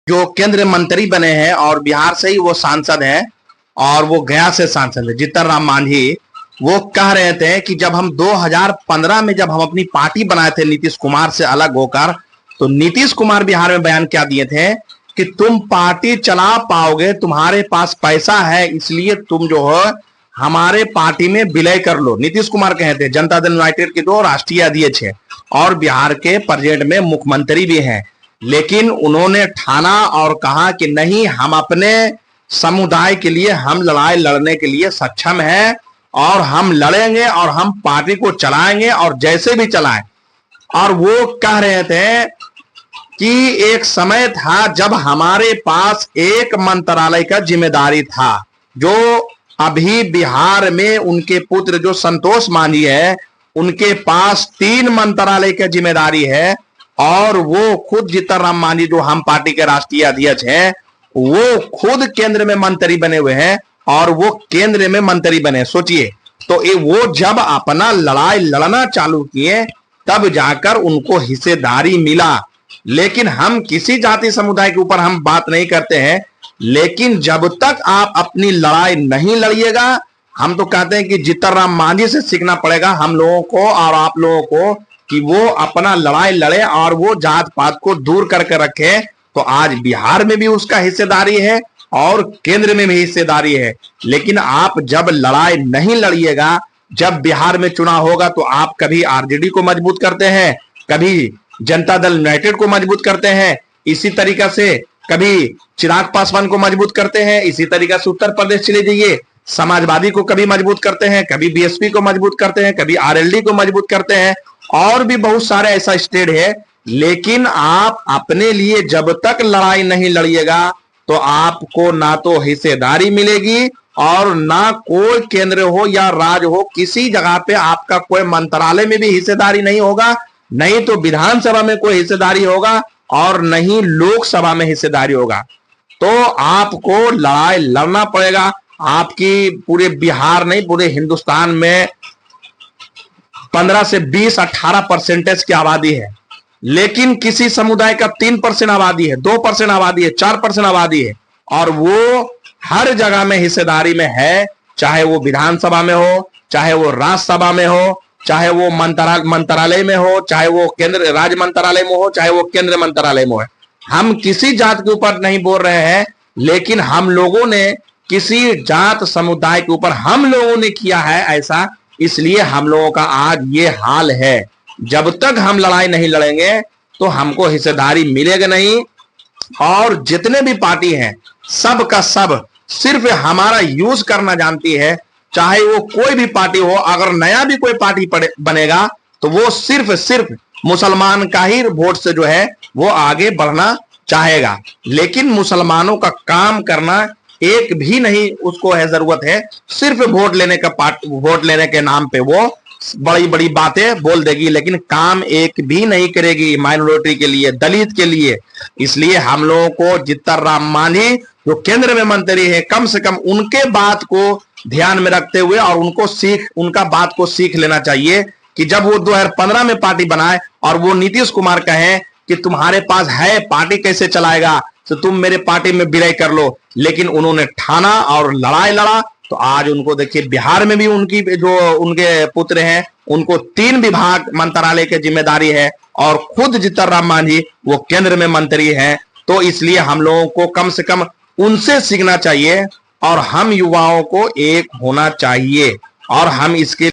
जो केंद्रीय मंत्री बने हैं और बिहार से ही वो सांसद हैं और वो गया से सांसद है जीतन राम मांझी, वो कह रहे थे कि जब हम 2015 में जब हम अपनी पार्टी बनाए थे नीतीश कुमार से अलग होकर, तो नीतीश कुमार बिहार में बयान क्या दिए थे कि तुम पार्टी चला पाओगे, तुम्हारे पास पैसा है, इसलिए तुम जो है हमारे पार्टी में विलय कर लो। नीतीश कुमार कहे थे। जनता दल यूनाइटेड के जो राष्ट्रीय अध्यक्ष है और बिहार के प्रेजेंट में मुख्यमंत्री भी हैं, लेकिन उन्होंने ठाना और कहा कि नहीं, हम अपने समुदाय के लिए हम लड़ाई लड़ने के लिए सक्षम हैं और हम लड़ेंगे और हम पार्टी को चलाएंगे और जैसे भी चलाएं। और वो कह रहे थे कि एक समय था जब हमारे पास एक मंत्रालय का जिम्मेदारी था, जो अभी बिहार में उनके पुत्र जो संतोष मांझी है उनके पास 3 मंत्रालय का जिम्मेदारी है और वो खुद जीतन राम मांझी जो हम पार्टी के राष्ट्रीय अध्यक्ष हैं वो खुद केंद्र में मंत्री बने हुए हैं और वो केंद्र में मंत्री बने। सोचिए, तो वो जब अपना लड़ाई लड़ना चालू किए तब जाकर उनको हिस्सेदारी मिला। लेकिन हम किसी जाति समुदाय के ऊपर हम बात नहीं करते हैं, लेकिन जब तक आप अपनी लड़ाई नहीं लड़िएगा, हम तो कहते हैं कि जीतन राम मांझी से सीखना पड़ेगा हम लोगों को और आप लोगों को कि वो अपना लड़ाई लड़े और वो जात पात को दूर करके रखे। तो आज बिहार में भी उसका हिस्सेदारी है और केंद्र में भी हिस्सेदारी है। लेकिन आप जब लड़ाई नहीं लड़िएगा, जब बिहार में चुनाव होगा तो आप कभी आरजेडी को मजबूत करते हैं, कभी जनता दल यूनाइटेड को मजबूत करते हैं, इसी तरीका से कभी चिराग पासवान को मजबूत करते हैं, इसी तरीका से उत्तर प्रदेश चले जाइए, समाजवादी को कभी मजबूत करते हैं, कभी बीएसपी को मजबूत करते हैं, कभी आरएलडी को मजबूत करते हैं और भी बहुत सारे ऐसा स्टेट है। लेकिन आप अपने लिए जब तक लड़ाई नहीं लड़िएगा तो आपको ना तो हिस्सेदारी मिलेगी और ना कोई केंद्र हो या राज्य हो, किसी जगह पे आपका कोई मंत्रालय में भी हिस्सेदारी नहीं होगा, नहीं तो विधानसभा में कोई हिस्सेदारी होगा और नहीं लोकसभा में हिस्सेदारी होगा। तो आपको लड़ाई लड़ना पड़ेगा। आपकी पूरे बिहार नहीं पूरे हिंदुस्तान में 15 से 20-18% की आबादी है, लेकिन किसी समुदाय का 3% आबादी है, 2% आबादी है, 4% आबादी है और वो हर जगह में हिस्सेदारी में है, चाहे वो विधानसभा में हो, चाहे वो राज्यसभा में हो, चाहे वो मंत्रालय में हो, चाहे वो केंद्र राज्य मंत्रालय में हो, चाहे वो केंद्र मंत्रालय में हो। हम किसी जात के ऊपर नहीं बोल रहे हैं, लेकिन हम लोगों ने किसी जात समुदाय के ऊपर हम लोगों ने किया है ऐसा, इसलिए हम लोगों का आज ये हाल है। जब तक हम लड़ाई नहीं लड़ेंगे तो हमको हिस्सेदारी मिलेगा नहीं। और जितने भी पार्टी हैं सब का सब सिर्फ हमारा यूज करना जानती है, चाहे वो कोई भी पार्टी हो। अगर नया भी कोई पार्टी बनेगा तो वो सिर्फ मुसलमान का ही वोट से जो है वो आगे बढ़ना चाहेगा, लेकिन मुसलमानों का काम करना एक भी नहीं उसको है जरूरत है। सिर्फ वोट लेने के नाम पे वो बड़ी बड़ी बातें बोल देगी, लेकिन काम एक भी नहीं करेगी माइनॉरिटी के लिए, दलित के लिए। इसलिए हम लोगों को जीतन राम मांझी जो केंद्र में मंत्री है, कम से कम उनके बात को ध्यान में रखते हुए और उनका बात को सीख लेना चाहिए कि जब वो 2015 में पार्टी बनाए और वो नीतीश कुमार कहें कि तुम्हारे पास है, पार्टी कैसे चलाएगा, तो तुम मेरे पार्टी में विलय कर लो। लेकिन उन्होंने ठाना और लड़ाई लड़ा। तो आज उनको देखिए बिहार में भी उनकी जो उनके पुत्र हैं उनको 3 विभाग मंत्रालय की जिम्मेदारी है और खुद जीतन राम मांझी वो केंद्र में मंत्री हैं। तो इसलिए हम लोगों को कम से कम उनसे सीखना चाहिए और हम युवाओं को एक होना चाहिए और हम इसके